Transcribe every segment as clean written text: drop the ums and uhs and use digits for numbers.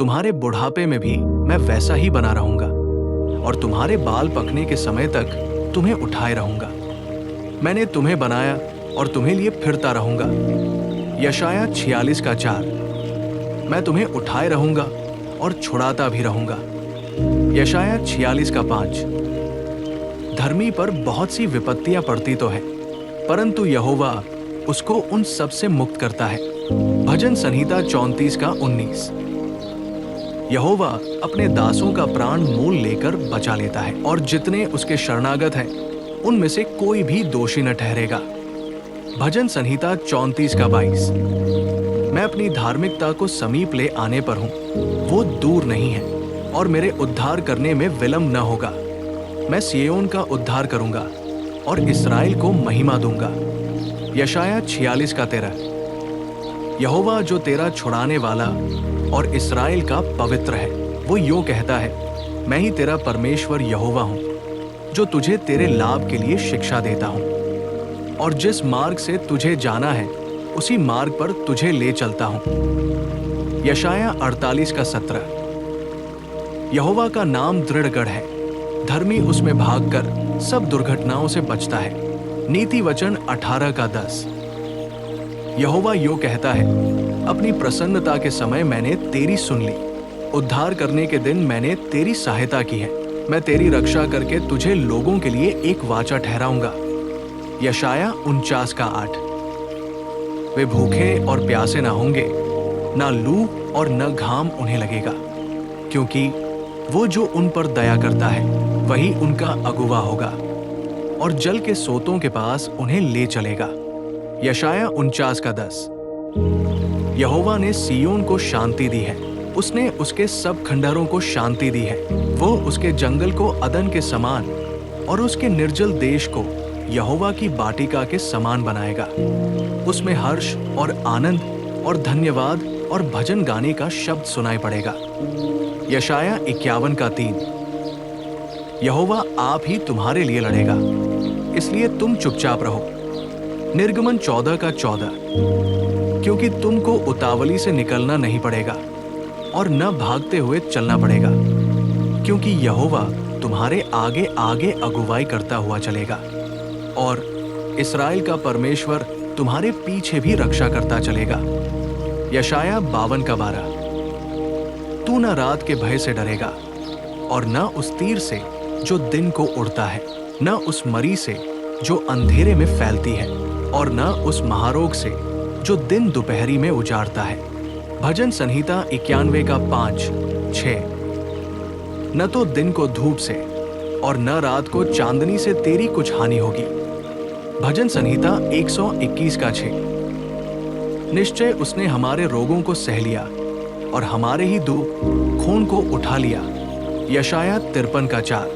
तुम्हारे बुढ़ापे में भी मैं वैसा ही बना रहूंगा और तुम्हारे बाल पकने के समय तक तुम्हें उठाए रहूंगा। मैंने तुम्हें बनाया और तुम्हें लिए फिरता रहूंगा। यशाया 46:4। मैं तुम्हें उठाए रहूंगा और छुड़ाता भी रहूंगा। यशाया 46:5। धर्मी पर बहुत सी विपत्तियां पड़ती तो है, परंतु यहोवा उसको उन सब से मुक्त करता है। भजन संहिता 34:19। यहोवा अपने दासों का प्राण मोल लेकर बचा लेता है और जितने उसके शरणागत हैं उनमें से कोई भी दोषी न ठहरेगा। भजन संहिता 34:22। मैं अपनी धार्मिकता को समीप ले आने पर हूं, वो दूर नहीं है और मेरे उद्धार करने में विलंब न होगा। मैं सिय्योन का उद्धार करूंगा और इस्राएल को महिमा दूंगा। यशाया 46:13। यहोवा जो तेरा छुड़ाने वाला और इस्राएल का पवित्र है, वो यूं कहता है, मैं ही तेरा परमेश्वर यहोवा हूं, जो तुझे तेरे लाभ के लिए शिक्षा देता हूं और जिस मार्ग से तुझे जाना है उसी मार्ग पर तुझे ले चलता हूं। यशाया 48:17। यहोवा का नाम दृढ़गढ़ है, धर्मी उसमें भागकर सब दुर्घटनाओं से बचता है। नीति वचन 18:10। यहोवा यूं कहता है, अपनी प्रसन्नता के समय मैंने तेरी सुन ली, उद्धार करने के दिन मैंने तेरी सहायता की है। मैं तेरी रक्षा करके तुझे लोगों के लिए एक वाचा ठहराऊंगा। यशाया 49:8। वे भूखे और प्यासे ना होंगे, ना लू और न घाम उन्हें लगेगा, क्योंकि वो जो उन पर दया करता है वही उनका अगुवा होगा और जल के सोतों के पास उन्हें ले चलेगा। यशाया 49:10। यहोवा ने सिय्योन को शांति दी है, उसने उसके सब खंडहरों को शांति दी है। वो उसके जंगल को अदन के समान और उसके निर्जल देश को यहोवा की बाटिका के समान बनाएगा। उसमें हर्ष और आनंद और धन्यवाद और भजन गाने का शब्द सुनाई पड़ेगा। यशाया 51:3। यहोवा आप ही तुम्हारे लिए लड़ेगा, इसलिए तुम चुपचाप रहो। निर्गमन 14:14। क्योंकि तुमको उतावली से निकलना नहीं पड़ेगा और न भागते हुए चलना पड़ेगा, क्योंकि यहोवा तुम्हारे आगे आगे अगुवाई करता हुआ चलेगा और इस्राएल का परमेश्वर तुम्हारे पीछे भी रक्षा करता चलेगा। यशाया 52:12। तू न रात के भय से डरेगा और न उस तीर से जो दिन को उड़ता है, न उस मरी से जो अंधेरे में फैलती है और न उस महारोग से जो दिन दोपहरी में उजाड़ता है। भजन संहिता 91:5-6। न तो दिन को धूप से और न रात को चांदनी से तेरी कुछ हानि होगी। भजन संहिता 121:6। निश्चय उसने हमारे रोगों को सह लिया और हमारे ही दुख खून को उठा लिया। यशाया 53:4।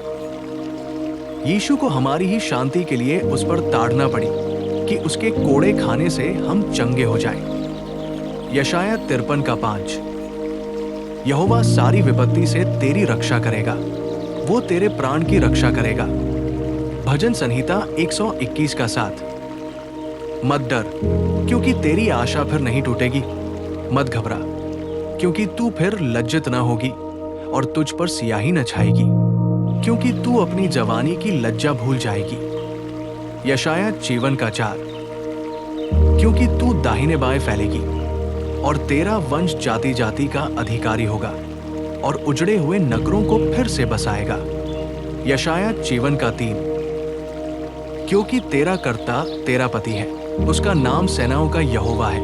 यीशु को हमारी ही शांति के लिए उस पर ताड़ना पड़ी कि उसके कोड़े खाने से हम चंगे हो जाएं। यशाया 53:5। यहोवा सारी विपत्ति से तेरी रक्षा करेगा, वो तेरे प्राण की रक्षा करेगा। भजन संहिता 121:7। मत डर, क्योंकि तेरी आशा फिर नहीं टूटेगी। मत घबरा, क्योंकि तू फिर लज्जित न होगी और तुझ पर सियाही न छाएगी, क्योंकि तू अपनी जवानी की लज्जा भूल जाएगी। यशाया 54:4। क्योंकि तू दाहिने बाएं फैलेगी और तेरा वंश जाति जाति का अधिकारी होगा और उजड़े हुए नगरों को फिर से बसाएगा। यशाया 54:3। क्योंकि तेरा कर्ता तेरा पति है, उसका नाम सेनाओं का यहोवा है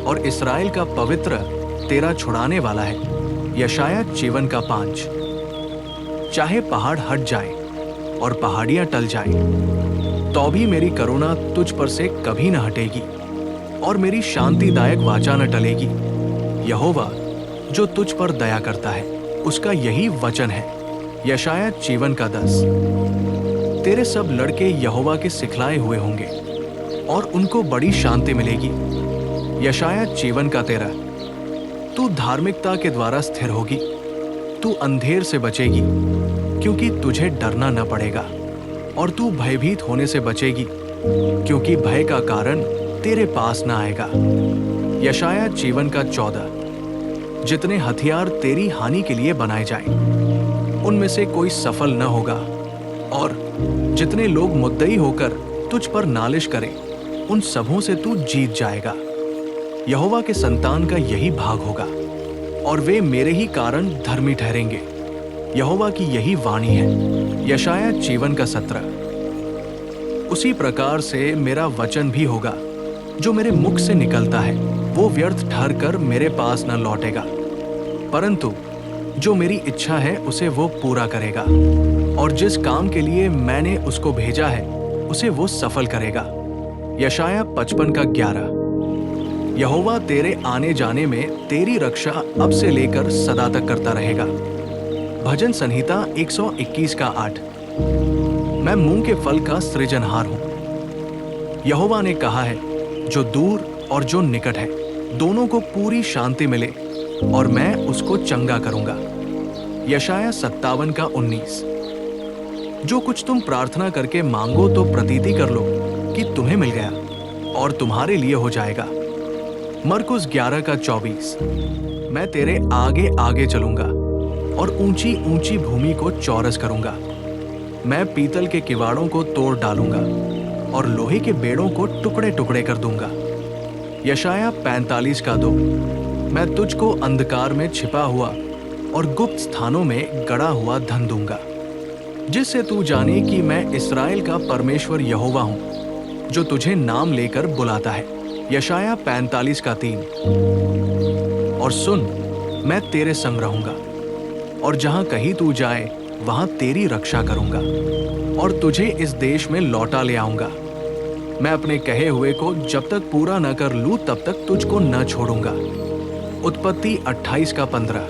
और इस्राएल का पवित्र तेरा छुड़ाने वाला है। यशाया 54:5। चाहे पहाड़ हट जाए और पहाड़ियां टल जाएं, तो भी मेरी करुणा तुझ पर से कभी न हटेगी और मेरी शांतिदायक वाचा न टलेगी। यहोवा जो तुझ पर दया करता है, उसका यही वचन है। यशाया 54:10। तेरे सब लड़के यहोवा के सिखलाए हुए होंगे और उनको बड़ी शांति मिलेगी। यशाया 54:13। तू धार्मिकता के द्वारा स्थिर होगी, तू अंधेर से बचेगी, क्योंकि तुझे डरना न पड़ेगा और तू भयभीत होने से बचेगी, क्योंकि भय का कारण तेरे पास न आएगा। यशाया 54:14। जितने हथियार तेरी हानि के लिए बनाए जाएं, उनमें से कोई सफल न होगा, और जितने लोग मुद्दई होकर तुझ पर नालिश करें, उन सबों से तू जीत जाएगा। यहोवा के संतान का यही भाग होगा, और वे मेरे ही कारण धर्मी ठहरेंगे। यहोवा की यही वाणी है। यशाया जीवन का 17। उसी प्रकार से मेरा वचन भी होगा जो मेरे मुख से निकलता है, वो व्यर्थ ठहरकर मेरे पास न लौटेगा, परंतु जो मेरी इच्छा है उसे वो पूरा करेगा, और जिस काम के लिए मैंने उसको भेजा है उसे वो सफल करेगा। यशाया 55 का 11। यहोवा तेरे आने जाने में तेरी रक्षा अब से लेकर सदा तक करता रहेगा। भजन संहिता 121 का 8। मैं मूंग के फल का सृजनहार हूं। यहोवा ने कहा है, जो दूर और जो निकट है दोनों को पूरी शांति मिले, और मैं उसको चंगा करूंगा। यशाया 57 का 19। जो कुछ तुम प्रार्थना करके मांगो तो प्रतीति कर लो कि तुम्हें मिल गया और तुम्हारे लिए हो जाएगा। मरकुस 11 का 24। मैं तेरे आगे आगे चलूंगा और ऊंची ऊंची भूमि को चौरस करूंगा। मैं पीतल के किवाड़ों को तोड़ डालूंगा और लोहे के बेड़ों को टुकड़े टुकड़े कर दूंगा। यशाया 45 का 2। मैं तुझको अंधकार में छिपा हुआ और गुप्त स्थानों में गड़ा हुआ धन दूंगा, जिससे तू जाने कि मैं इस्राएल का परमेश्वर यहोवा हूं, जो तुझे नाम लेकर बुलाता है। यशाया 45 का 3। और सुन, मैं तेरे संग रहूंगा, और जहां कहीं तू जाए वहां तेरी रक्षा करूंगा, और तुझे इस देश में लौटा ले आऊंगा। मैं अपने कहे हुए को जब तक पूरा न कर लूं तब तक तुझको न छोड़ूंगा। उत्पत्ति 28 का 15।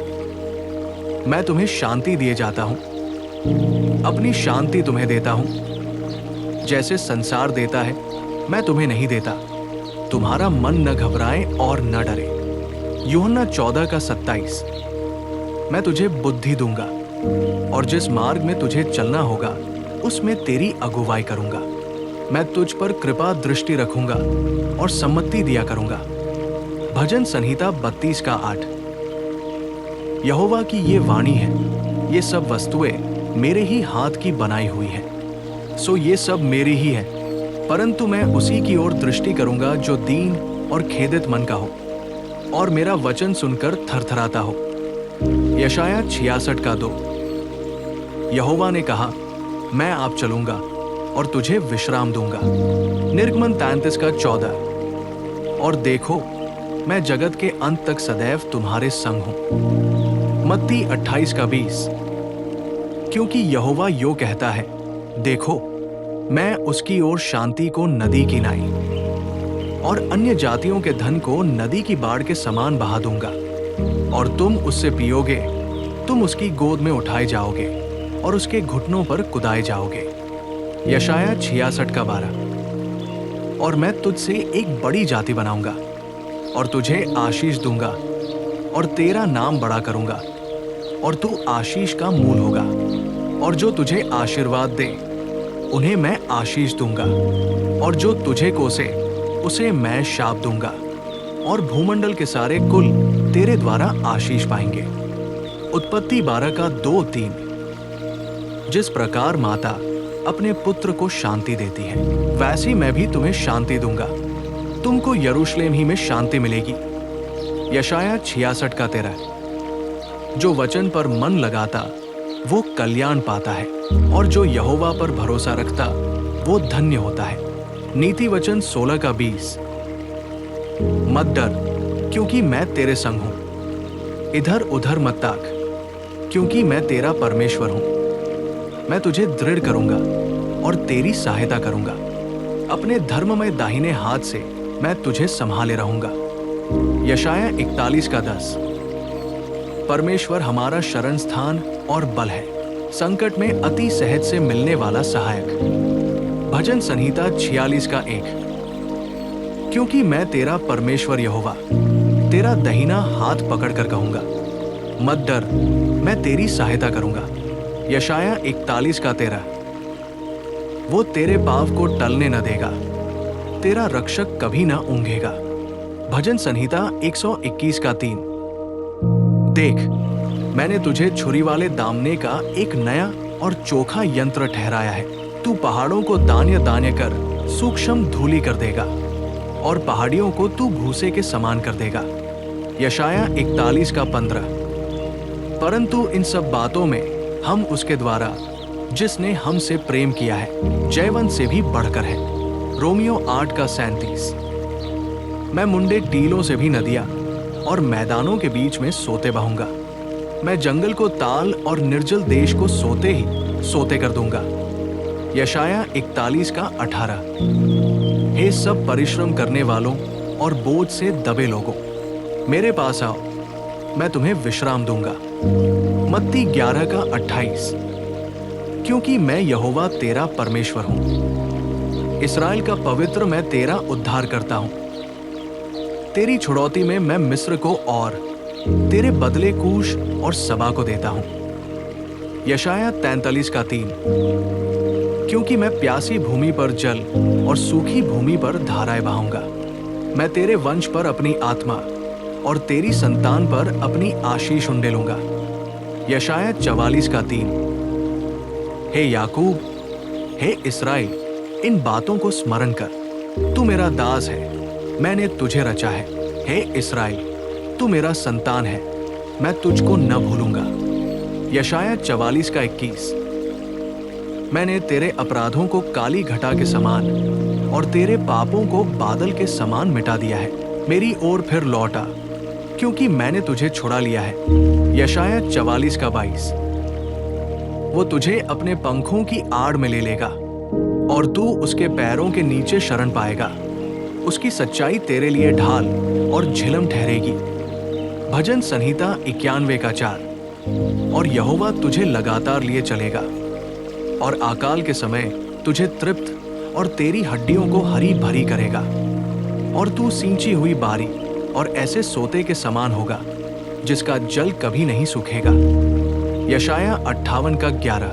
मैं तुम्हें शांति दिए जाता हूं, अपनी शांति तुम्हें देता हूं। जैसे संसार देता है मैं तुम्हें नहीं देता। तुम्हारा मन न घबराए और न डरे। यूहन्ना 14 का 27। मैं तुझे बुद्धि दूंगा, और जिस मार्ग में तुझे चलना होगा उसमें तेरी अगुवाई करूंगा। मैं तुझ पर कृपा दृष्टि रखूंगा और सम्मति दिया करूंगा। भजन संहिता 32 का 8। यहोवा की ये वाणी है, ये सब वस्तुएं मेरे ही हाथ की बनाई हुई है, सो ये सब मेरी ही है, परंतु मैं उसी की ओर दृष्टि करूंगा जो दीन और खेदित मन का हो, और मेरा वचन सुनकर थरथराता हो। यशाया 66 का 2। यहोवा ने कहा, मैं आप चलूंगा और तुझे विश्राम दूंगा। निर्गमन 33 का 14। और देखो, मैं जगत के अंत तक सदैव तुम्हारे संग हूं। मत्ती 28 का 20। क्योंकि यहोवा यो कहता है, देखो, मैं उसकी ओर शांति को नदी की नाई और अन्य जातियों के धन को नदी की बाढ़ के समान बहा दूंगा, और तुम उससे पियोगे। तुम उसकी गोद में उठाए जाओगे और उसके घुटनों पर कुदाए जाओगे। यशाया 66 का 12। और मैं तुझसे एक बड़ी जाति बनाऊंगा और तुझे आशीष दूंगा, और तेरा नाम बड़ा करूंगा, और तू आशीष का मूल होगा। और जो तुझे आशीर्वाद दे उन्हें मैं आशीष दूंगा, और जो तुझे कोसे उसे मैं शाप दूंगा, और भूमंडल के सारे कुल तेरे द्वारा आशीष पाएंगे। उत्पत्ति 12 का 2-3। जिस प्रकार माता अपने पुत्र को शांति देती है, वैसी मैं भी तुम्हें शांति दूंगा। तुमको यरूशलेम ही में शांति मिलेगी। यशाया 66 का 13। जो वचन पर मन लगाता वो कल्याण पाता है, और जो यहोवा पर भरोसा रखता वो धन्य होता है। नीति वचन 16 का 20। मत डर, क्योंकि मैं तेरे संग हूं। इधर उधर मत ताक, क्योंकि मैं तेरा परमेश्वर हूं। मैं तुझे दृढ़ करूंगा और तेरी सहायता करूंगा। अपने धर्ममय दाहिने हाथ से मैं तुझे संभाले रहूंगा। यशाया 41 का 10। परमेश्वर हमारा शरण स्थान और बल है, संकट में अति सहज से मिलने वाला सहायक। भजन संहिता 46 का 1। क्योंकि मैं तेरा परमेश्वर यहोवा तेरा दहिना हाथ पकड़कर कहूंगा, मत डर, मैं तेरी सहायता करूंगा। यशाया 41 का 13। वो तेरे पाँव को टलने न देगा, तेरा रक्षक कभी न ऊंघेगा। भजन संहिता 121 का 3। देख, मैंने तुझे छुरी वाले दामने का एक नया और चोखा यंत्र ठहराया है। तू पहाड़ों को दान्य दान्य कर सूक्ष्म धूलि कर देगा और पहाड़ियों को तू भूसे के समान कर देगा। यशाया 41:15। परंतु इन सब बातों में हम उसके द्वारा जिसने हमसे प्रेम किया है जयवंत से भी बढ़कर है। रोमियो 8:37। मैं मुंडे टीलों से भी नदियां और मैदानों के बीच में सोते बहूंगा। मैं जंगल को ताल और निर्जल देश को सोते ही सोते कर दूंगा। यशाया 41:18। हे सब परिश्रम करने वालों और बोझ से दबे लोगों, मेरे पास आओ, मैं तुम्हें विश्राम दूंगा। मत्ती 11:28। क्योंकि मैं यहोवा तेरा परमेश्वर हूं, इस्राएल का पवित्र मैं तेरा उद्धार करता हूं। तेरी छुड़ौती में मैं मिस्र को और तेरे बदले कूश और सबा को देता हूं। यशाया 43:3। क्योंकि मैं प्यासी भूमि पर जल और सूखी भूमि पर धाराएं बहाऊंगा। मैं तेरे वंश पर अपनी आत्मा और तेरी संतान पर अपनी आशीष उंडेलूंगा। यशाया 44:3। हे याकूब, हे इस्राएल, इन बातों को स्मरण कर। तू मेरा दास है, मैंने तुझे रचा है। हे इस्राएल, तू मेरा संतान है, मैं तुझको न भूलूंगा। यशाया 44:21। मैंने तेरे अपराधों को काली घटा के समान और तेरे पापों को बादल के समान मिटा दिया है। मेरी ओर फिर लौटा, क्योंकि मैंने तुझे छुड़ा लिया है। यशाया 44:22। वो तुझे अपने पंखों की आड़ में ले लेगा और तू उसके पैरों के नीचे शरण पाएगा। उसकी सच्चाई तेरे लिए ढाल और झिलम ठहरेगी। भजन संहिता 91:4। और यहोवा तुझे लगातार लिए चलेगा और अकाल के समय तुझे तृप्त और तेरी हड्डियों को हरी भरी करेगा। और तू सींची हुई बारी और ऐसे सोते के समान होगा जिसका जल कभी नहीं सूखेगा। यशाया 58:11।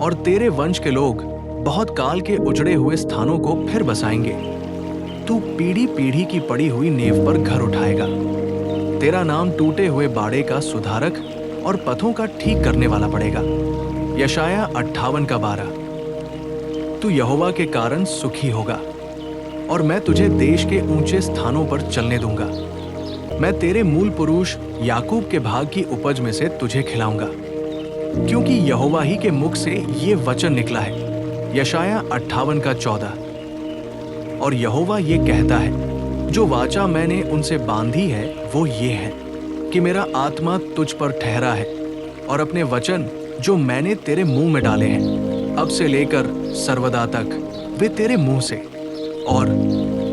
और तेरे वंश के लोग बहुत काल के उजड़े हुए स्थानों को फिर बसाएंगे। तू पीढ़ी पीढ़ी की पड़ी हुई नींव पर घर उठाएगा। तेरा नाम टूटे हुए बाड़े का सुधारक और पथों का ठीक करने वाला पड़ेगा। यशाया 58:12। तू यहोवा के कारण सुखी होगा और मैं तुझे देश के ऊंचे स्थानों पर चलने दूंगा। मैं तेरे मूल पुरुष याकूब के भाग की उपज में से तुझे खिलाऊंगा, क्योंकि यहोवा ही के मुख से ये वचन निकला है। यशाया 58:14। और यहोवा ये कहता है, जो वाचा मैंने उनसे बांधी है वो ये है कि मेरा आत्मा तुझ पर ठहरा है और अपने वचन जो मैंने तेरे मुंह में डाले हैं अब से लेकर सर्वदा तक वे तेरे मुंह से और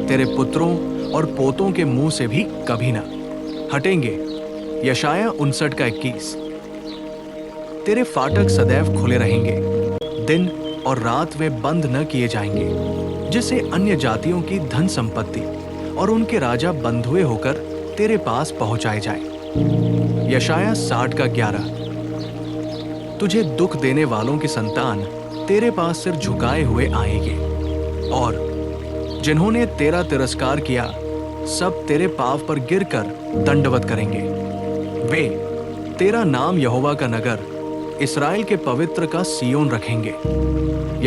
तेरे पुत्रों और पोतों के मुंह से भी कभी ना हटेंगे। यशाया 59:21। तेरे फाटक सदैव खुले रहेंगे, दिन और रात वे बंद न किए जाएंगे, जिससे अन्य जातियों की धन संपत्ति और उनके राजा बंधुए होकर तेरे पास पहुंचाए जाए। यशाया 60:11। तुझे दुख देने वालों की संतान तेरे पास सिर झुकाए हुए आएंगे, और जिन्होंने तेरा तिरस्कार किया सब तेरे पांव पर गिरकर दंडवत करेंगे। वे तेरा नाम यहोवा का नगर, इस्राएल के पवित्र का सियोन रखेंगे।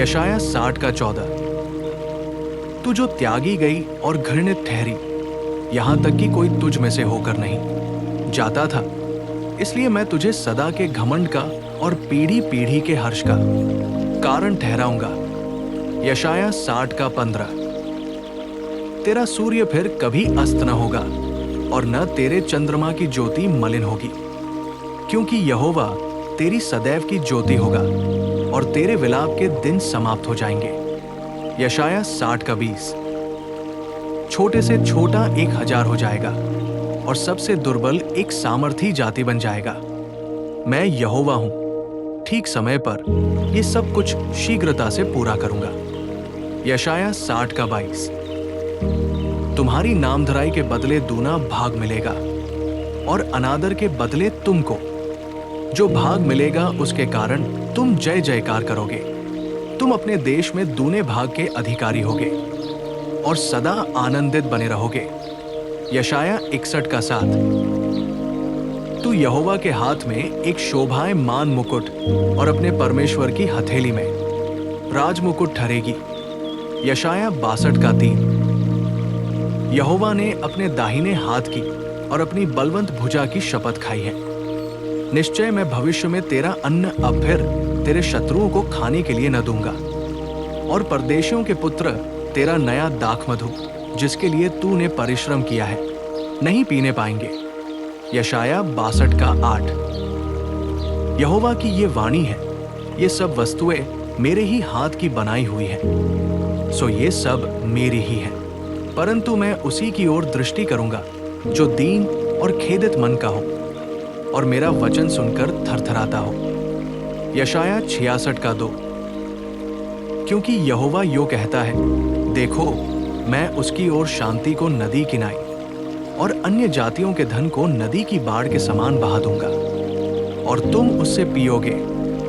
यशाया 60:14। तू जो त्यागी गई और घृणित ठहरी, यहां तक कि कोई तुझ में से होकर नहीं जाता था, इसलिए मैं तुझे सदा के घमंड का और पीढ़ी पीढ़ी के हर्ष का कारण ठहराऊंगा। यशाया 60:15। तेरा सूर्य फिर कभी अस्त न होगा और न तेरे चंद्रमा की ज्योति मलिन होगी, क्योंकि यहोवा तेरी सदैव की ज्योति होगा और तेरे विलाप के दिन समाप्त हो जाएंगे। यशाया 60:20। छोटे से छोटा 1000 हो जाएगा और सबसे दुर्बल एक सामर्थी जाति बन जाएगा। मैं यहोवा हूं, ठीक समय पर ये सब कुछ शीघ्रता से पूरा करूंगा। यशाया 60:22। तुम्हारी नामधराई के बदले दूना भाग मिलेगा और अनादर के बदले तुमको जो भाग मिलेगा उसके कारण तुम जय जयकार करोगे। तुम अपने देश में दूने भाग के अधिकारी होगे और सदा आनंदित बने रहोगे। यशाया 61:7। तू यहोवा के हाथ में एक शोभायमान मुकुट और अपने परमेश्वर की हथेली में राज मुकुट ठहरेगी। यशाया 62:3। यहोवा ने अपने दाहिने हाथ की और अपनी बलवंत भुजा की शपथ खाई है। निश्चय मैं भविष्य में तेरा अन्न अब फिर तेरे शत्रुओं को खाने के लिए न दूंगा, और परदेशियों के पुत्र तेरा नया दाखमधु जिसके लिए तूने परिश्रम किया है नहीं पीने पाएंगे। यशाया 62:8। यहोवा की ये वाणी है, ये सब वस्तुएं मेरे ही हाथ की बनाई हुई हैं, सो ये सब मेरी ही हैं, परंतु मैं उसी की ओर दृष्टि करूंगा जो दीन और खेदित मन का हो और मेरा वचन सुनकर थरथराता हो। यशाया 66:2। क्योंकि यहोवा यो कहता है, देखो मैं उसकी ओर शांति को नदी किनाई और अन्य जातियों के धन को नदी की बाढ़ के समान बहा दूंगा, और तुम उससे पियोगे,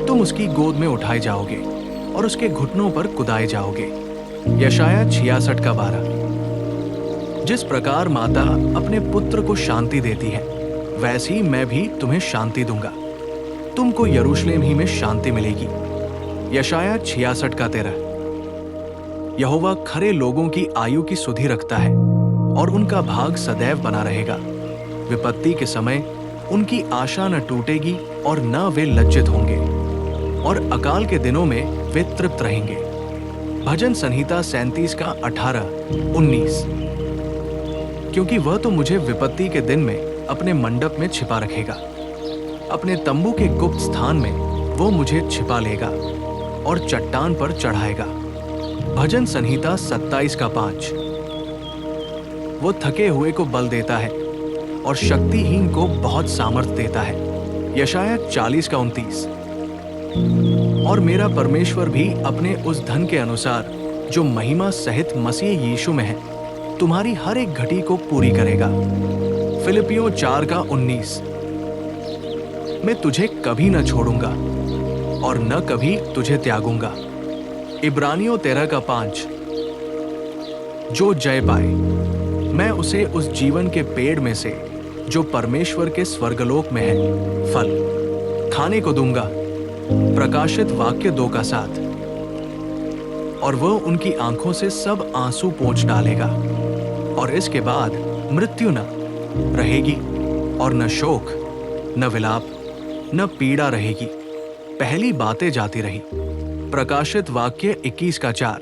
तुम उसकी गोद में उठाए जाओगे और उसके घुटनों पर कुदाए जाओगे। यशाया 66:12। जिस प्रकार माता अपने पुत्र को शांति देती है, वैसी मैं भी तुम्हें शांति दूंगा, तुमको यरूशलेम ही में शांति मिलेगी। यशाया 66:13। यहोवा खरे लोगों की आयु की सुधि रखता है और उनका भाग सदैव बना रहेगा। विपत्ति के समय उनकी आशा न टूटेगी और न वे लज्जित होंगे, और अकाल के दिनों में वे तृप्त रहेंगे। भजन संहिता 37:18-19। क्योंकि वह तो मुझे विपत्ति के दिन में अपने मंडप में छिपा रखेगा, अपने तंबू के गुप्त स्थान में वो मुझे छिपा लेगा और चट्टान पर चढ़ाएगा। भजन संहिता 27:5। वो थके हुए को बल देता है और शक्तिहीन को बहुत सामर्थ देता है। यशाया 40:29। और मेरा परमेश्वर भी अपने उस धन के अनुसार जो महिमा सहित मसीह यीशु में है तुम्हारी हर एक घटी को पूरी करेगा। फिलिपियों 4:19। मैं तुझे कभी न छोड़ूंगा और न कभी तुझे त्यागूंगा। इब्रानियों 13:5। जो जय पाए मैं उसे उस जीवन के पेड़ में से जो परमेश्वर के स्वर्गलोक में है फल खाने को दूंगा। प्रकाशित वाक्य 2:7। और वह उनकी आंखों से सब आंसू पोंछ डालेगा, और इसके बाद मृत्यु न रहेगी और न शोक न विलाप न पीड़ा रहेगी, पहली बातें जाती रही। प्रकाशित वाक्य 21:4।